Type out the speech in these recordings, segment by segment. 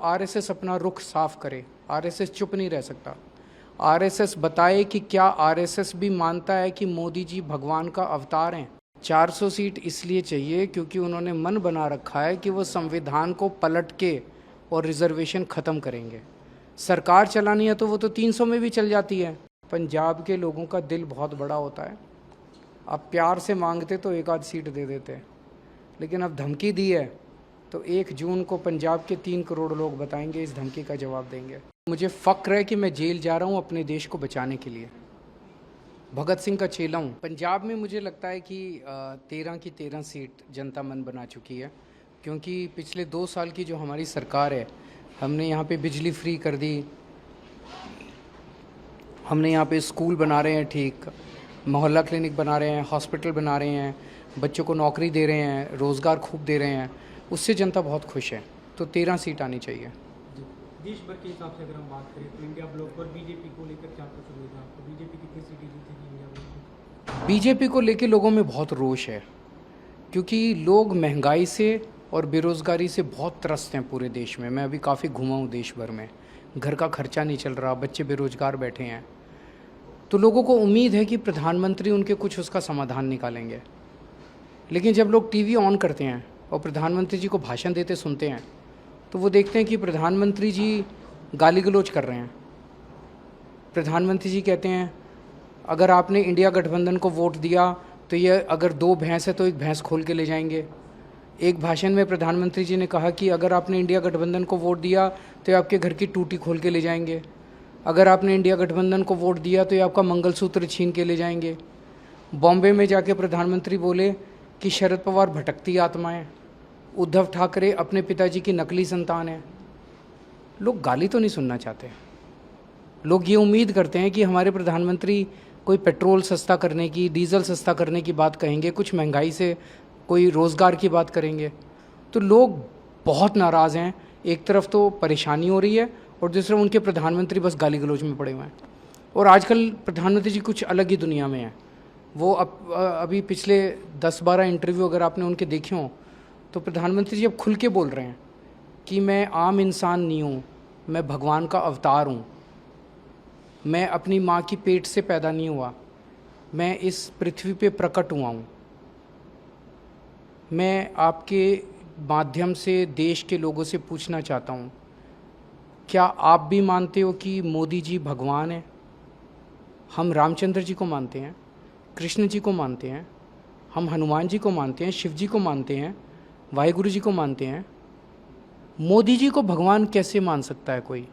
RSS अपना रुख साफ करे। आरएसएस चुप नहीं रह सकता। आरएसएस बताए कि क्या आरएसएस भी मानता है कि मोदी जी भगवान का अवतार हैं। 400 सीट इसलिए चाहिए क्योंकि उन्होंने मन बना रखा है कि वो संविधान को पलट के और रिजर्वेशन ख़त्म करेंगे। सरकार चलानी है तो वो तो 300 में भी चल जाती है। पंजाब के लोगों का दिल बहुत बड़ा होता है। अब प्यार से मांगते तो एक आध सीट दे देते, लेकिन अब धमकी दी है तो 1 जून को पंजाब के 3 करोड़ लोग बताएंगे, इस धमकी का जवाब देंगे। मुझे फ़क्र है कि मैं जेल जा रहा हूँ अपने देश को बचाने के लिए। भगत सिंह का चेला हूँ। पंजाब में मुझे लगता है कि 13 की 13 सीट जनता मन बना चुकी है, क्योंकि पिछले 2 साल की जो हमारी सरकार है, हमने यहाँ पे बिजली फ्री कर दी, हमने यहाँ पे स्कूल बना रहे हैं ठीक, मोहल्ला क्लिनिक बना रहे हैं, हॉस्पिटल बना रहे हैं, बच्चों को नौकरी दे रहे हैं, रोज़गार खूब दे रहे हैं। उससे जनता बहुत खुश है। तो 13 सीट आनी चाहिए। देश भर के हिसाब से अगर हम बात करें तो इंडिया ब्लॉक पर बीजेपी को लेकर क्या कुछ उम्मीद है आपको? बीजेपी कितनी सीटें जीतेगी इंडिया ब्लॉक में? बीजेपी को लेके लोगों में बहुत रोष है, क्योंकि लोग महंगाई से और बेरोज़गारी से बहुत त्रस्त हैं पूरे देश में। मैं अभी काफ़ी घूमा हूँ देश भर में। घर का खर्चा नहीं चल रहा, बच्चे बेरोज़गार बैठे हैं। तो लोगों को उम्मीद है कि प्रधानमंत्री उनके कुछ उसका समाधान निकालेंगे। लेकिन जब लोग टीवी ऑन करते हैं और प्रधानमंत्री जी को भाषण देते सुनते हैं, तो वो देखते हैं कि प्रधानमंत्री जी गाली गलौज कर रहे हैं। प्रधानमंत्री जी कहते हैं अगर आपने इंडिया गठबंधन को वोट दिया तो ये अगर 2 भैंस है तो 1 भैंस खोल के ले जाएंगे। एक भाषण में प्रधानमंत्री जी ने कहा कि अगर आपने इंडिया गठबंधन को वोट दिया तो ये आपके घर की टूटी खोल के ले जाएंगे। अगर आपने इंडिया गठबंधन को वोट दिया तो ये आपका मंगलसूत्र छीन के ले जाएंगे। बॉम्बे में जाके प्रधानमंत्री बोले कि शरद पवार भटकती आत्मा है, उद्धव ठाकरे अपने पिताजी की नकली संतान है। लोग गाली तो नहीं सुनना चाहते। लोग ये उम्मीद करते हैं कि हमारे प्रधानमंत्री कोई पेट्रोल सस्ता करने की, डीजल सस्ता करने की बात कहेंगे, कुछ महंगाई से कोई रोज़गार की बात करेंगे। तो लोग बहुत नाराज़ हैं। एक तरफ तो परेशानी हो रही है और दूसरा उनके प्रधानमंत्री बस गाली गलौज में पड़े हुए हैं। और आजकल प्रधानमंत्री जी कुछ अलग ही दुनिया में हैं। वो अभी पिछले 10-12 इंटरव्यू अगर आपने उनके देखे हों तो प्रधानमंत्री जी अब खुल के बोल रहे हैं कि मैं आम इंसान नहीं हूँ, मैं भगवान का अवतार हूँ। मैं अपनी माँ की पेट से पैदा नहीं हुआ, मैं इस पृथ्वी पे प्रकट हुआ हूँ। मैं आपके माध्यम से देश के लोगों से पूछना चाहता हूँ, क्या आप भी मानते हो कि मोदी जी भगवान हैं? हम रामचंद्र जी को मानते हैं, कृष्ण जी को मानते हैं, हम हनुमान जी को मानते हैं, शिव जी को मानते हैं, वाहिगुरु जी को मानते हैं। मोदी जी को भगवान कैसे मान सकता है कोई?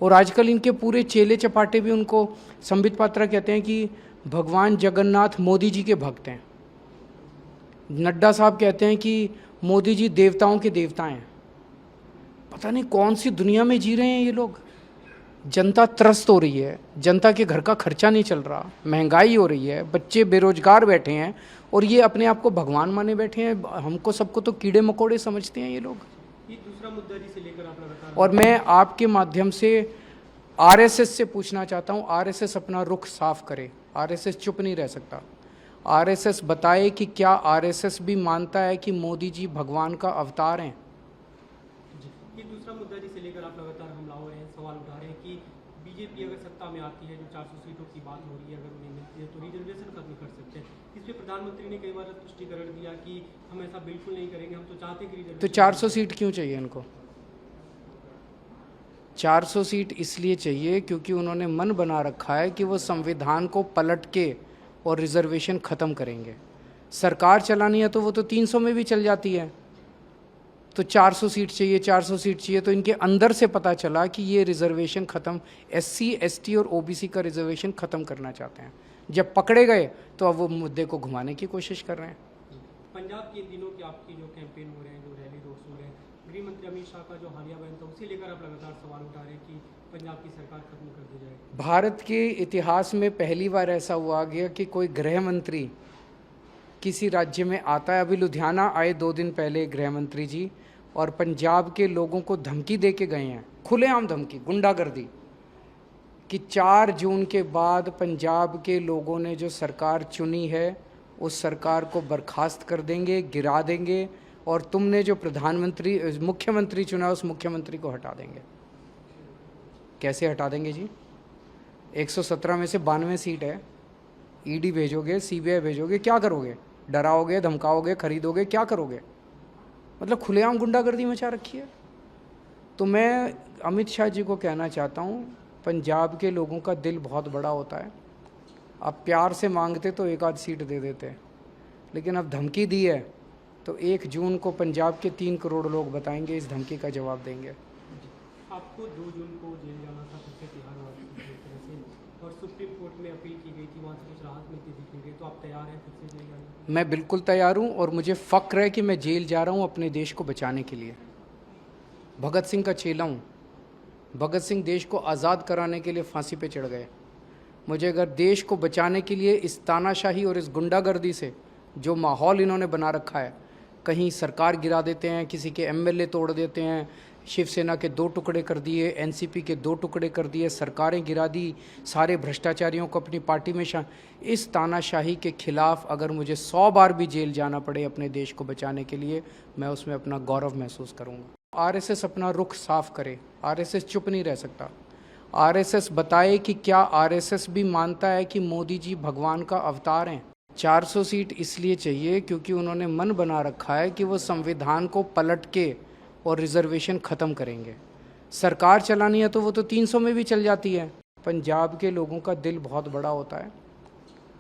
और आजकल इनके पूरे चेले चपाटे भी उनको, संबित पात्रा कहते हैं कि भगवान जगन्नाथ मोदी जी के भक्त हैं। नड्डा साहब कहते हैं कि मोदी जी देवताओं के देवता हैं। पता नहीं कौन सी दुनिया में जी रहे हैं ये लोग। जनता त्रस्त हो रही है, जनता के घर का खर्चा नहीं चल रहा, महंगाई हो रही है, बच्चे बेरोजगार बैठे हैं और ये अपने आप को भगवान माने बैठे हैं। हमको सबको तो कीड़े मकोड़े समझते हैं ये लोग। ये दूसरा मुद्दा जिसे लेकर आप लगातार, और मैं आपके माध्यम से आरएसएस से पूछना चाहता हूँ, आरएसएस अपना रुख साफ करे। आरएसएस चुप नहीं रह सकता। आरएसएस बताए कि क्या आरएसएस भी मानता है कि मोदी जी भगवान का अवतार हैं। ये दूसरा मुद्दा जिसे लेकर आप लगातार हमला हो रहे हैं, सवाल उठा रहे हैं कि बीजेपी अगर सत्ता में आती है, जो 400 सीटों की बात हो रही है, अगर उन्हें मिलती है तो रिजर्वेशन खत्म कर सकते हैं। इस पर प्रधानमंत्री ने कई बार स्पष्टीकरण दिया कि हम ऐसा बिल्कुल नहीं करेंगे, हम तो चाहते हैं कि तो 400 सीट क्यों चाहिए इनको? 400 सीट इसलिए चाहिए क्योंकि उन्होंने मन बना रखा है कि वो संविधान को पलट के और रिजर्वेशन ख़त्म करेंगे। सरकार चलानी है तो वो तो 300 में भी चल जाती है। तो 400 सीट चाहिए, 400 सीट चाहिए। तो इनके अंदर से पता चला कि ये रिजर्वेशन ख़त्म, SC, ST और OBC का रिजर्वेशन ख़त्म करना चाहते हैं। जब पकड़े गए तो अब वो मुद्दे को घुमाने की कोशिश कर रहे हैं। पंजाब के इन दिनों की आपकी जो कैंपेन हो रहे हैं, जो रैली रोड हो रहे हैं, गृह मंत्री अमित शाह का जो हालिया बयान था उसे लेकर आप लगातार सवाल उठा रहे हैं कि पंजाब की सरकार खत्म कर दी जाए। भारत के इतिहास में पहली बार ऐसा हुआ गया कि कोई गृह मंत्री किसी राज्य में आता है। अभी लुधियाना आए 2 दिन पहले गृह मंत्री जी, और पंजाब के लोगों को धमकी दे के गए हैं, खुलेआम धमकी, गुंडागर्दी, कि 4 जून के बाद पंजाब के लोगों ने जो सरकार चुनी है उस सरकार को बर्खास्त कर देंगे, गिरा देंगे और तुमने जो मुख्यमंत्री चुना उस मुख्यमंत्री को हटा देंगे। कैसे हटा देंगे जी? 117 में से 92 सीट है, ईडी भेजोगे, सीबीआई भेजोगे, क्या करोगे? डराओगे, धमकाओगे, खरीदोगे, क्या करोगे? मतलब खुलेआम गुंडागर्दी मचा रखी है। तो मैं अमित शाह जी को कहना चाहता हूँ, पंजाब के लोगों का दिल बहुत बड़ा होता है। आप प्यार से मांगते तो एक आध सीट दे देते, लेकिन अब धमकी दी है तो 1 जून को पंजाब के 3 करोड़ लोग बताएंगे, इस धमकी का जवाब देंगे। आपको 2 जून को जेल जाना था, फिर से तिहाड़ से, और सुप्रीम कोर्ट में अपील की गई थी, वहाँ से कुछ राहत मिलती दिख रही है, तो आप तैयार हैं फिर से जेल जाने? मैं बिल्कुल तैयार हूँ और मुझे फ़क्र है कि मैं जेल जा रहा हूँ अपने देश को बचाने के लिए। भगत सिंह का चेला हूँ। भगत सिंह देश को आज़ाद कराने के लिए फांसी पे चढ़ गए। मुझे अगर देश को बचाने के लिए इस तानाशाही और इस गुंडागर्दी से जो माहौल इन्होंने बना रखा है, कहीं सरकार गिरा देते हैं, किसी के एमएलए तोड़ देते हैं, शिवसेना के 2 टुकड़े कर दिए, एनसीपी के 2 टुकड़े कर दिए, सरकारें गिरा दी, सारे भ्रष्टाचारियों को अपनी पार्टी में इस तानाशाही के खिलाफ अगर मुझे 100 बार भी जेल जाना पड़े अपने देश को बचाने के लिए, मैं उसमें अपना गौरव महसूस करूँगा। आरएसएस अपना रुख साफ करे। आरएसएस चुप नहीं रह सकता। आरएसएस बताए कि क्या आरएसएस भी मानता है कि मोदी जी भगवान का अवतार हैं। 400 सीट इसलिए चाहिए क्योंकि उन्होंने मन बना रखा है कि वो संविधान को पलट के और रिजर्वेशन ख़त्म करेंगे। सरकार चलानी है तो वो तो 300 में भी चल जाती है। पंजाब के लोगों का दिल बहुत बड़ा होता है।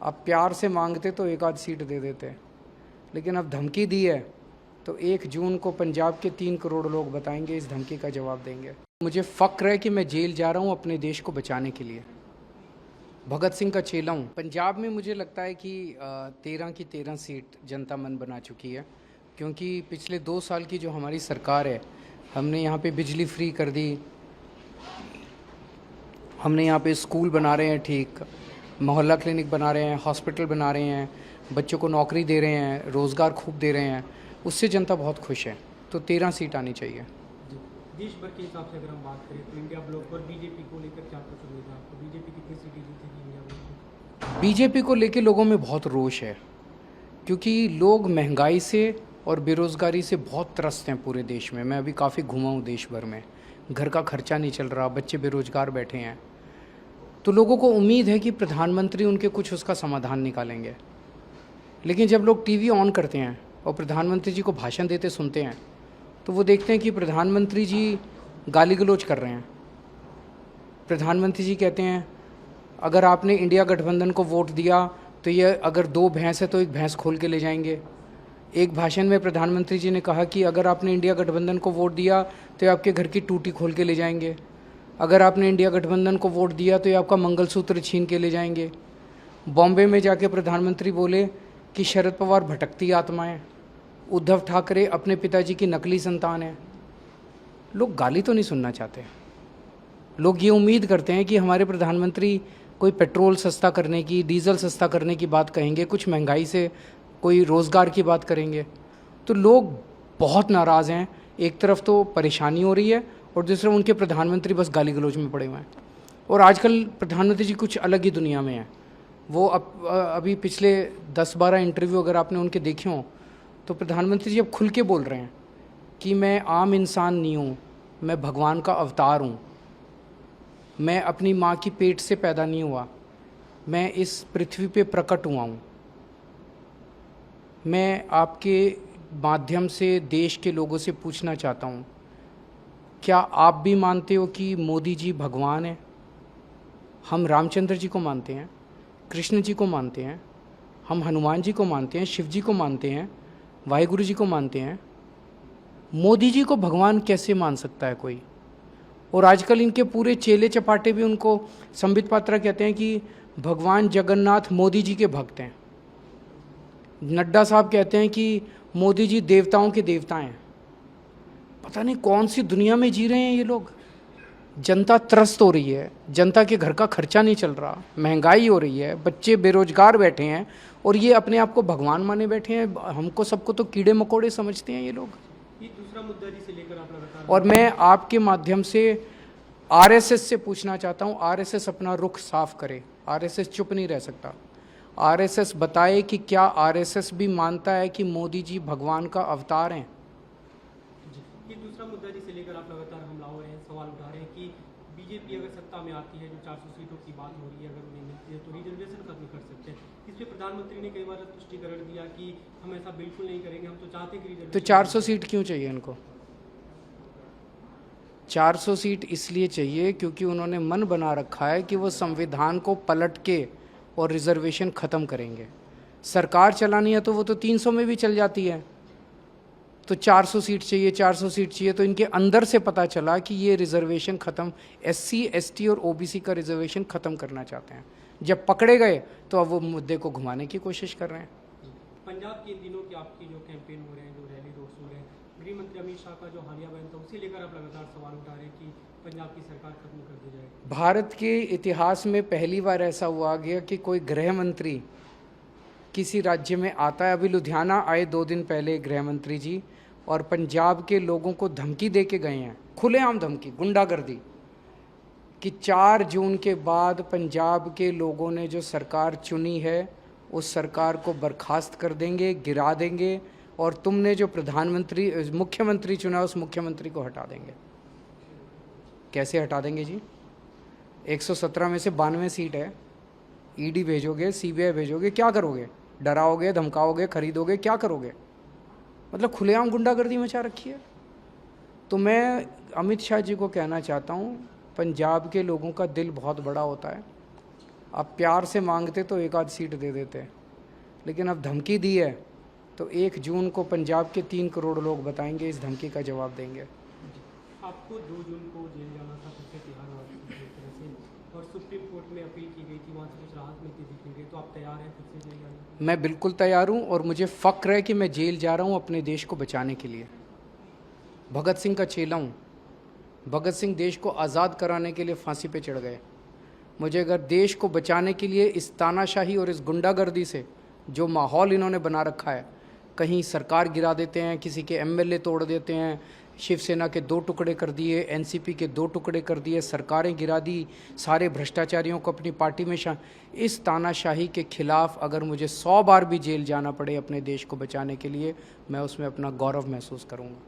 आप प्यार से मांगते तो एक आध सीट दे देते, लेकिन अब धमकी दी है तो 1 जून को पंजाब के 3 करोड़ लोग बताएंगे, इस धमकी का जवाब देंगे। मुझे फ़क्र है कि मैं जेल जा रहा हूँ अपने देश को बचाने के लिए। भगत सिंह का चेला हूँ। पंजाब में मुझे लगता है कि 13 की 13 सीट जनता मन बना चुकी है, क्योंकि पिछले 2 साल की जो हमारी सरकार है, हमने यहाँ पे बिजली फ्री कर दी, हमने यहाँ पे स्कूल बना रहे हैं ठीक, मोहल्ला क्लिनिक बना रहे हैं, हॉस्पिटल बना रहे हैं, बच्चों को नौकरी दे रहे हैं, रोज़गार खूब दे रहे हैं, उससे जनता बहुत खुश है। तो 13 सीट आनी चाहिए। देश भर के हिसाब से अगर हम बात करें तो इंडिया ब्लॉक और बीजेपी को लेकर क्या कुछ उम्मीद है आपको? बीजेपी कितनी सीटें जीतेगी इंडिया ब्लॉक? बीजेपी को लेके लोगों में बहुत रोष है, क्योंकि लोग महंगाई से और बेरोज़गारी से बहुत त्रस्त हैं पूरे देश में। मैं अभी काफ़ी घूमा हूँ देश भर में। घर का खर्चा नहीं चल रहा, बच्चे बेरोज़गार बैठे हैं। तो लोगों को उम्मीद है कि प्रधानमंत्री उनके कुछ उसका समाधान निकालेंगे। लेकिन जब लोग टीवी ऑन करते हैं और प्रधानमंत्री जी को भाषण देते सुनते हैं, तो वो देखते हैं कि प्रधानमंत्री जी गाली गलौज कर रहे हैं। प्रधानमंत्री जी कहते हैं अगर आपने इंडिया गठबंधन को वोट दिया तो ये अगर 2 भैंस है तो 1 भैंस खोल के ले जाएंगे। एक भाषण में प्रधानमंत्री जी ने कहा कि अगर आपने इंडिया गठबंधन को वोट दिया तो ये आपके घर की टूटी खोल के ले जाएंगे। अगर आपने इंडिया गठबंधन को वोट दिया तो ये आपका मंगलसूत्र छीन के ले जाएंगे। बॉम्बे में जाके प्रधानमंत्री बोले कि शरद पवार भटकती आत्मा है, उद्धव ठाकरे अपने पिताजी की नकली संतान है। लोग गाली तो नहीं सुनना चाहते। लोग ये उम्मीद करते हैं कि हमारे प्रधानमंत्री कोई पेट्रोल सस्ता करने की, डीजल सस्ता करने की बात कहेंगे, कुछ महंगाई से कोई रोज़गार की बात करेंगे। तो लोग बहुत नाराज़ हैं। एक तरफ तो परेशानी हो रही है और दूसरा उनके प्रधानमंत्री बस गाली गलौज में पड़े हुए हैं। और आजकल प्रधानमंत्री जी कुछ अलग ही दुनिया में हैं। वो अभी पिछले 10-12 इंटरव्यू अगर आपने उनके देखे हों तो प्रधानमंत्री जी अब खुल के बोल रहे हैं कि मैं आम इंसान नहीं हूँ, मैं भगवान का अवतार हूँ, मैं अपनी माँ की पेट से पैदा नहीं हुआ, मैं इस पृथ्वी पे प्रकट हुआ हूँ। मैं आपके माध्यम से देश के लोगों से पूछना चाहता हूँ, क्या आप भी मानते हो कि मोदी जी भगवान हैं? हम रामचंद्र जी को मानते हैं, कृष्ण जी को मानते हैं, हम हनुमान जी को मानते हैं, शिव जी को मानते हैं, वाहिगुरु जी को मानते हैं। मोदी जी को भगवान कैसे मान सकता है कोई? और आजकल इनके पूरे चेले चपाटे भी उनको, संबित पात्रा कहते हैं कि भगवान जगन्नाथ मोदी जी के भक्त हैं। नड्डा साहब कहते हैं कि मोदी जी देवताओं के देवता हैं। पता नहीं कौन सी दुनिया में जी रहे हैं ये लोग। जनता त्रस्त हो रही है, जनता के घर का खर्चा नहीं चल रहा, महंगाई हो रही है, बच्चे बेरोजगार बैठे हैं और ये अपने आप को भगवान माने बैठे हैं। हमको सबको तो कीड़े मकोड़े समझते हैं ये लोग। ये दूसरा मुद्दा जिसे लेकर आप लगातार, और मैं आपके माध्यम से आरएसएस से पूछना चाहता हूँ, आरएसएस अपना रुख साफ करे। आरएसएस चुप नहीं रह सकता। आरएसएस बताए कि क्या आरएसएस भी मानता है कि मोदी जी भगवान का अवतार हैं? दूसरा मुद्दा जिसे लेकर आप लगातार हमलावर हैं, सवाल उठा रहे हैं कि बीजेपी अगर सत्ता में आती है, जो 400 सीटों की बात हो रही है, अगर उन्हें मिलती है तो रिजर्वेशन खत्म कर सकते हैं। इस पे प्रधानमंत्री ने कई बार स्पष्टीकरण दिया कि हम ऐसा बिल्कुल नहीं करेंगे, हम तो चाहते हैं कि तो रिजर्वेशन 400 सीट क्यों चाहिए इनको? 400 सीट इसलिए चाहिए क्योंकि उन्होंने मन बना रखा है कि वो संविधान को पलट के और रिजर्वेशन ख़त्म करेंगे। सरकार चलानी है तो वो तो 300 में भी चल जाती है। तो 400 सीट चाहिए, 400 सीट चाहिए, तो इनके अंदर से पता चला कि ये रिजर्वेशन ख़त्म, SC, ST और OBC का रिजर्वेशन ख़त्म करना चाहते हैं। जब पकड़े गए तो अब वो मुद्दे को घुमाने की कोशिश कर रहे हैं। पंजाब के इन दिनों की आपकी जो कैंपेन हो रहे हैं, जो रैली रोड शो है, गृह मंत्री अमित शाह का जो हालिया बयान था उसे लेकर आप लगातार सवाल उठा रहे हैं कि पंजाब की सरकार खत्म कर दी जाए। भारत के इतिहास में पहली बार ऐसा हुआ गया कि कोई गृह मंत्री किसी राज्य में आता है। अभी लुधियाना आए 2 दिन पहले गृह मंत्री जी, और पंजाब के लोगों को धमकी दे के गए हैं, खुलेआम धमकी, गुंडागर्दी, कि 4 जून के बाद पंजाब के लोगों ने जो सरकार चुनी है उस सरकार को बर्खास्त कर देंगे, गिरा देंगे, और तुमने जो मुख्यमंत्री चुना उस मुख्यमंत्री को हटा देंगे। कैसे हटा देंगे जी? 117 में से 92 सीट है, ED भेजोगे, CBI भेजोगे, क्या करोगे? डराओगे, धमकाओगे, खरीदोगे, क्या करोगे? मतलब खुलेआम गुंडागर्दी मचा रखी है। तो मैं अमित शाह जी को कहना चाहता हूँ, पंजाब के लोगों का दिल बहुत बड़ा होता है। आप प्यार से मांगते तो 1 आध सीट दे देते, लेकिन अब धमकी दी है तो 1 जून को पंजाब के 3 करोड़ लोग बताएंगे, इस धमकी का जवाब देंगे। आपको 2 जून को जेल जाना था, फिर से तिहाड़ तरह से, और सुप्रीम कोर्ट में अपील की गई थी, वहाँ से कुछ राहत मिलती दिख रही है, तो आप तैयार हैं फिर से जेल जाने? मैं बिल्कुल तैयार हूँ, और मुझे फ़क्र है कि मैं जेल जा रहा हूँ अपने देश को बचाने के लिए। भगत सिंह का चेला हूँ। भगत सिंह देश को आज़ाद कराने के लिए फांसी पे चढ़ गए। मुझे अगर देश को बचाने के लिए इस तानाशाही और इस गुंडागर्दी से जो माहौल इन्होंने बना रखा है, कहीं सरकार गिरा देते हैं, किसी के MLA तोड़ देते हैं, शिवसेना के 2 टुकड़े कर दिए, NCP के 2 टुकड़े कर दिए, सरकारें गिरा दी, सारे भ्रष्टाचारियों को अपनी पार्टी में इस तानाशाही के खिलाफ अगर मुझे 100 बार भी जेल जाना पड़े अपने देश को बचाने के लिए, मैं उसमें अपना गौरव महसूस करूँगा।